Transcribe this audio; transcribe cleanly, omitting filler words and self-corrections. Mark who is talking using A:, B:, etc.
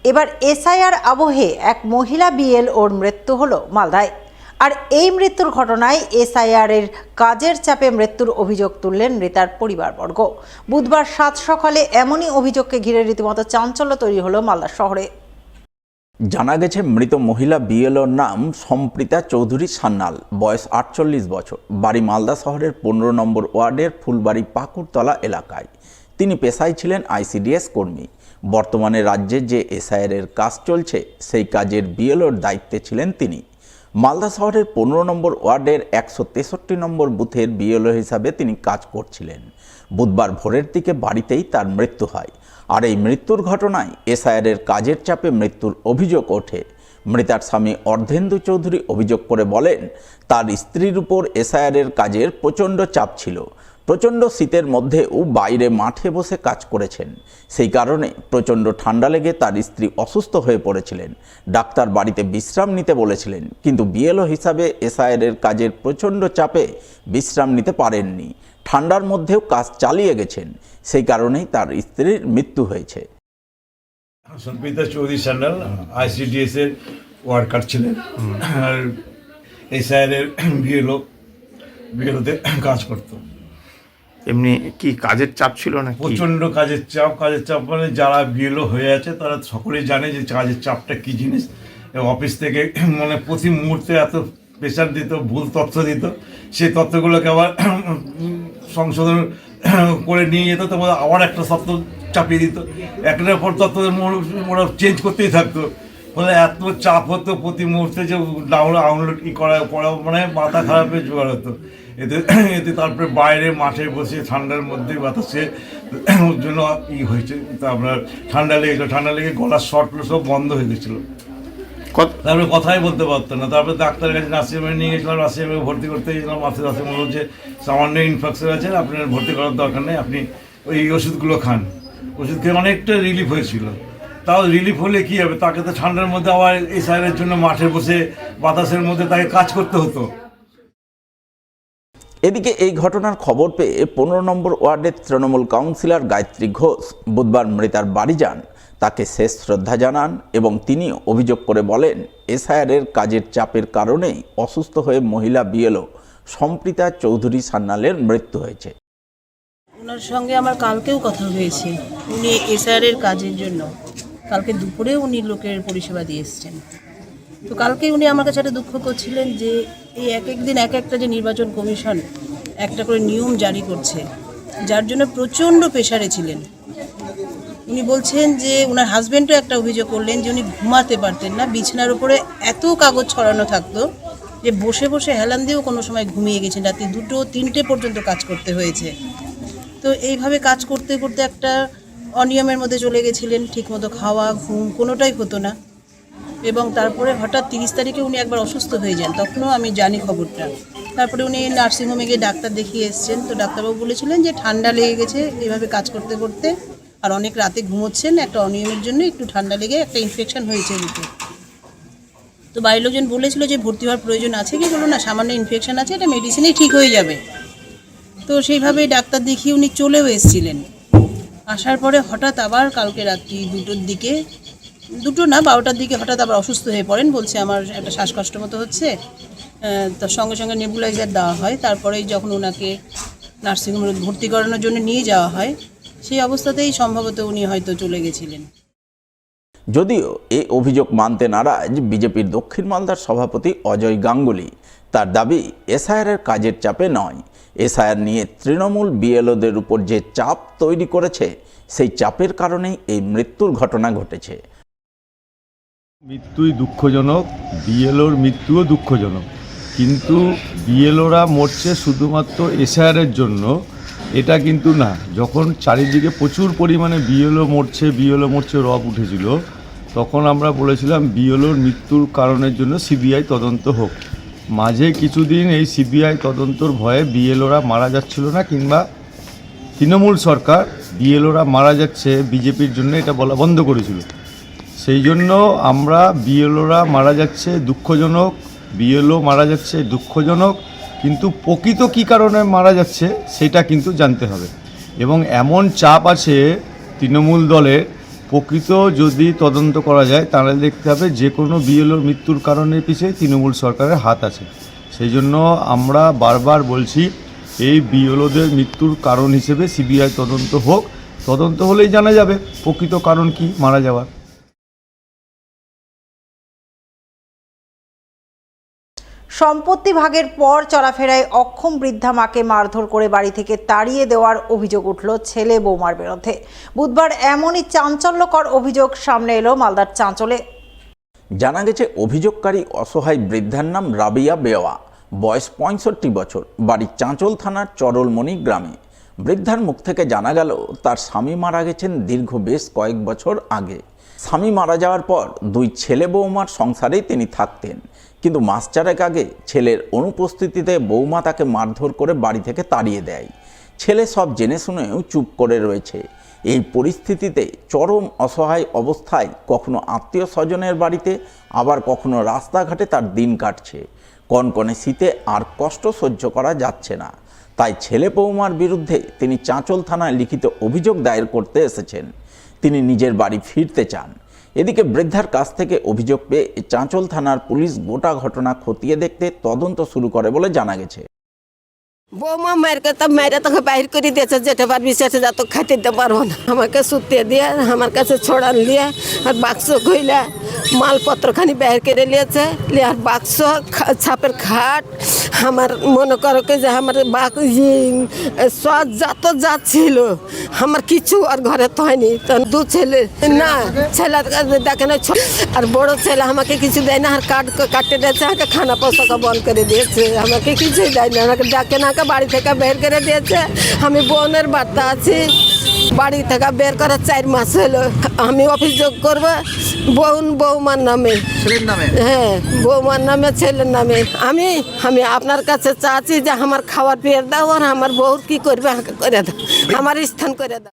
A: এবার এসআইআর আবহে এক মহিলা বিএলওর মৃত্যু হলো মালদায়। আর এই মৃত্যুর ঘটনায় এসআইআর-এর কাজের চাপে মৃত্যুর অভিযোগ তুললেন মৃতার পরিবারবর্গ। বুধবার সাত সকালে এমনই অভিযোগকে ঘিরে রীতিমতো চাঞ্চল্য তৈরি হলো মালদা শহরে।
B: জানা গেছে মৃত মহিলা বিএলওর নাম সম্প্রীতা চৌধুরী সান্যাল, বয়স 48 বছর, বাড়ি মালদা শহরের 15 নম্বর ওয়ার্ডের ফুলবাড়ি পাকুড়তলা এলাকায়। তিনি পেশায় ছিলেন আইসিডিএস কর্মী। বর্তমানে রাজ্যে যে এসআইআর-এর কাজ চলছে সেই কাজের বিএলওর দায়িত্বে ছিলেন তিনি। মালদা শহরের 15 নম্বর ওয়ার্ডের 163 নম্বর বুথের বিএলও হিসাবে তিনি কাজ করছিলেন। বুধবার ভোরের দিকে বাড়িতেই তার মৃত্যু হয়। আর এই মৃত্যুর ঘটনায় এসআইআর-এর কাজের চাপে মৃত্যুর অভিযোগ ওঠে। মৃতার স্বামী অর্ধেন্দু চৌধুরী অভিযোগ করে বলেন, তার স্ত্রীর উপর এসআইআর-এর কাজের প্রচণ্ড চাপ ছিল। প্রচণ্ড শীতের মধ্যেও বাইরে মাঠে বসে কাজ করেছেন। সেই কারণে প্রচণ্ড ঠান্ডা লেগে তার স্ত্রী অসুস্থ হয়ে পড়েছিলেন। ডাক্তার বাড়িতে বিশ্রাম নিতে বলেছিলেন, কিন্তু বিএলও হিসাবে এসআইআর-এর কাজের প্রচণ্ড চাপে বিশ্রাম নিতে পারেননি। ঠান্ডার মধ্যেও কাজ চালিয়ে গেছেন। সেই কারণেই তার স্ত্রীর মৃত্যু হয়েছে।
C: সম্প্রীতা চৌধুরী সান্যাল আইসিডিএস এর ওয়ার্কার ছিলেন, আর এসআইআর-এর বিএলওতে কাজ করতো।
D: এমনি কি কাজের চাপ ছিল না?
C: প্রচণ্ড কাজের চাপ মানে যারা বিএলও হয়ে আছে তারা সকলেই জানে যে কাজের চাপটা কী জিনিস। অফিস থেকে মানে প্রতি মুহূর্তে এত প্রেশার দিত, ভুল তথ্য দিত, সেই তথ্যগুলোকে আবার সংশোধন করে নিয়ে যেত, তো আবার একটা তথ্য চাপিয়ে দিত, একটার পর তথ্য ওরা চেঞ্জ করতেই থাকতো। ফলে এত চাপ হতো প্রতি মুহূর্তে যে ডাউনলোড করা মানে মাথা খারাপের জোগাড় হতো। এতে তারপরে বাইরে মাঠে বসে ঠান্ডার মধ্যে বাতাসে ওর জন্য হয়েছে, তা আপনার ঠান্ডা লেগে গলার শর্টগুলো সব বন্ধ হয়ে গেছিলো। তারপরে কথাই বলতে পারতো না। তারপরে ডাক্তারের কাছে নার্সিংহোমে নিয়ে গেছিলাম, নার্সিংহোমে ভর্তি করতে গেছিলাম। নার্সিংহোমে বলছে সামান্য ইনফেকশন আছে, আপনার ভর্তি করার দরকার নেই, আপনি ওই ওষুধগুলো খান। ওষুধ খেয়ে অনেকটা রিলিফ হয়েছিল। তাও রিলিফ হলে কী হবে, তাকে তো ঠান্ডার মধ্যে আবার এসআইআর-এর জন্য মাঠে বসে বাতাসের মধ্যে তাকে কাজ করতে হতো।
B: এদিকে এই ঘটনার খবর পেয়ে 15 নম্বর ওয়ার্ডের তৃণমূল কাউন্সিলর গায়ত্রী ঘোষ বুধবার মৃতার বাড়ি যান, তাকে শেষ শ্রদ্ধা জানান এবং তিনি অভিযোগ করে বলেন, এসআইআর-এর কাজের চাপের কারণেই অসুস্থ হয়ে মহিলা বিএলও সম্প্রীতা চৌধুরী সান্যালের মৃত্যু হয়েছে।
E: ওনার সঙ্গে আমার কালকেও কথা হয়েছে। উনি এসআইআর-এর কাজের জন্য কালকে দুপুরে উনি লোকের পরিষেবা দিয়ে এসছেন। তো কালকে উনি আমার কাছে একটা দুঃখ করছিলেন যে এই এক একদিন এক একটা যে নির্বাচন কমিশন একটা করে নিয়ম জারি করছে, যার জন্য প্রচণ্ড প্রেশারে ছিলেন। উনি বলছেন যে ওনার হাজব্যান্ডও একটা অভিযোগ করলেন যে উনি ঘুমাতে পারতেন না, বিছানার উপরে এত কাগজ ছড়ানো থাকতো যে বসে বসে হেলান দিয়েও কোনো সময় ঘুমিয়ে গেছেন। রাতে 2-3টে পর্যন্ত কাজ করতে হয়েছে। তো এইভাবে কাজ করতে করতে একটা অনিয়মের মধ্যে চলে গেছিলেন। ঠিকমতো খাওয়া ঘুম কোনোটাই হতো না। এবং তারপরে হঠাৎ 30 তারিখে উনি একবার অসুস্থ হয়ে যান, তখনও আমি জানি খবরটা। তারপরে উনি নার্সিংহোমে গিয়ে ডাক্তার দেখিয়ে এসছেন। তো ডাক্তারবাবু বলেছিলেন যে ঠান্ডা লেগে গেছে এভাবে কাজ করতে করতে, আর অনেক রাতে ঘুমোচ্ছেন, একটা অনিয়মের জন্য একটু ঠান্ডা লেগে একটা ইনফেকশন হয়েছে বুকে। তো বাড়ির লোকজন বলেছিল যে ভর্তি হওয়ার প্রয়োজন আছে কি, বলো না সামান্য ইনফেকশন আছে, এটা মেডিসিনেই ঠিক হয়ে যাবে। তো সেইভাবেই ডাক্তার দেখিয়ে উনি চলেও এসেছিলেন। আসার পরে হঠাৎ আবার কালকে রাত্রি 2টোর দিকে, 2টো না 12টার দিকে হঠাৎ আবার অসুস্থ হয়ে পড়েন। বলছে আমার একটা শ্বাসকষ্ট মতো হচ্ছে। তার সঙ্গে সঙ্গে নেবুলাইজার দেওয়া হয়। তারপরেই যখন ওনাকে নার্সিংহোমে ভর্তি করানোর জন্য নিয়ে যাওয়া হয়, সেই অবস্থাতেই সম্ভবত উনি হয়তো চলে গেছিলেন।
B: যদিও এই অভিযোগ মানতে নারাজ বিজেপির দক্ষিণ মালদার সভাপতি অজয় গাঙ্গুলি। তার দাবি, এসআইআর-এর কাজের চাপে নয়, এসআইআর নিয়ে তৃণমূল বিএলওদের উপর যে চাপ তৈরি করেছে সেই চাপের কারণেই এই মৃত্যুর ঘটনা ঘটেছে।
F: মৃত্যুই দুঃখজনক, বিএলওর মৃত্যুও দুঃখজনক, কিন্তু বিএলওরা মরছে শুধুমাত্র এসআইআর-এর জন্য এটা কিন্তু না। যখন চারিদিকে প্রচুর পরিমাণে বিএলও মরছে রব উঠেছিল, তখন আমরা বলেছিলাম বিএলওর মৃত্যুর কারণের জন্য সিবিআই তদন্ত হোক। মাঝে কিছুদিন এই সিবিআই তদন্তর ভয়ে বিএলওরা মারা যাচ্ছিল না, কিংবা তৃণমূল সরকার বিএলওরা মারা যাচ্ছে বিজেপির জন্য এটা বলা বন্ধ করেছিল। সেই জন্য আমরা বিএলওরা মারা যাচ্ছে দুঃখজনক, বিএলও মারা যাচ্ছে দুঃখজনক, কিন্তু প্রকৃত কী কারণে মারা যাচ্ছে সেটা কিন্তু জানতে হবে। এবং এমন চাপ আছে তৃণমূল দলের, প্রকৃত যদি তদন্ত করা যায় তাহলে দেখতে হবে যে কোনো বিএলওর মৃত্যুর কারণের পিছিয়ে তৃণমূল সরকারের হাত আছে। সেই জন্য আমরা বারবার বলছি এই বিএলওদের মৃত্যুর কারণ হিসেবে সিবিআই তদন্ত হোক, তদন্ত হলেই জানা যাবে প্রকৃত কারণ কি মারা যাওয়ার।
A: সম্পত্তি ভাগের পর চলাফেরায় অক্ষম বৃদ্ধা মাকে মারধর করে বাড়ি থেকে তাড়িয়ে দেওয়ার অভিযোগ উঠল ছেলে বৌমার বিরুদ্ধে। বুধবার এমনই চাঞ্চল্যকর অভিযোগ সামনে এলো মালদার চাঁচলে।
B: জানা গেছে অভিযোগকারী অসহায় বৃদ্ধার নাম রাবিয়া বেওয়া, বয়স 65 বছর, বাড়ি চাঁচল থানার চরলমণি গ্রামে। বৃদ্ধার মুখ থেকে জানা গেল তার স্বামী মারা গেছেন দীর্ঘ বেশ কয়েক বছর আগে। স্বামী মারা যাওয়ার পর দুই ছেলে বৌমার সংসারেই তিনি থাকতেন, কিন্তু মাস চারেক আগে ছেলের অনুপস্থিতিতে বৌমা তাকে মারধর করে বাড়ি থেকে তাড়িয়ে দেয়। ছেলে সব জেনে শুনেও চুপ করে রয়েছে। এই পরিস্থিতিতে চরম অসহায় অবস্থায় কখনো আত্মীয় স্বজনের বাড়িতে, আবার কখনো রাস্তাঘাটে তার দিন কাটছে। কনকনে শীতে আর কষ্ট সহ্য করা যাচ্ছে না, তাই ছেলে বৌমার বিরুদ্ধে তিনি চাঁচল থানায় লিখিত অভিযোগ দায়ের করতে এসেছেন। তিনি নিজের বাড়ি ফিরতে চান। এদিকে বৃদ্ধার কাছ থেকে অভিযোগ পেয়ে চাঁচল থানার পুলিশ গোটা ঘটনা খতিয়ে দেখতে তদন্ত শুরু করে বলে জানা গেছে।
G: বৌমা মারকে তো মেরে তোকে বাহির করে দিয়েছে, যেতে পারবি সেটা যা তো খাইতে দিতে পারবো না। আমাকে শুতে দিয়ে আমার কাছে ছড়ান লিয়ে আর বাক্স কইলা মালপত্রখানি বাহির করে নিয়েছে, আর বাক্স ছাপের খাট আমার মনে করো যে আমার সব যা ছিল আমার কিছু আর ঘরে তো হয়নি। তো দু ছেলে না ছেলে দেখে না, আর বড় ছেলে আমাকে কিছু দেয় না, আর কাটতে দিয়েছে, আমাকে খানা পোশাক বন্ধ করে দিয়েছে, আমাকে কিছুই দেয় না, আমাকে ডাকে না, বাড়ি থেকে বের করে দিয়েছে। আমি বোনের বার্তা আছি, বাড়ি থেকে বের করা 4 মাস হলো। আমি অভিযোগ করবো বৌমার নামে, হ্যাঁ বৌমার নামে, ছেলের নামে। আমি আপনার কাছে চাচ্ছি যে আমার খাওয়ার পেয়ে দাও, আর আমার বউর কি করবে করে দাও, আমার স্থান করে দাও।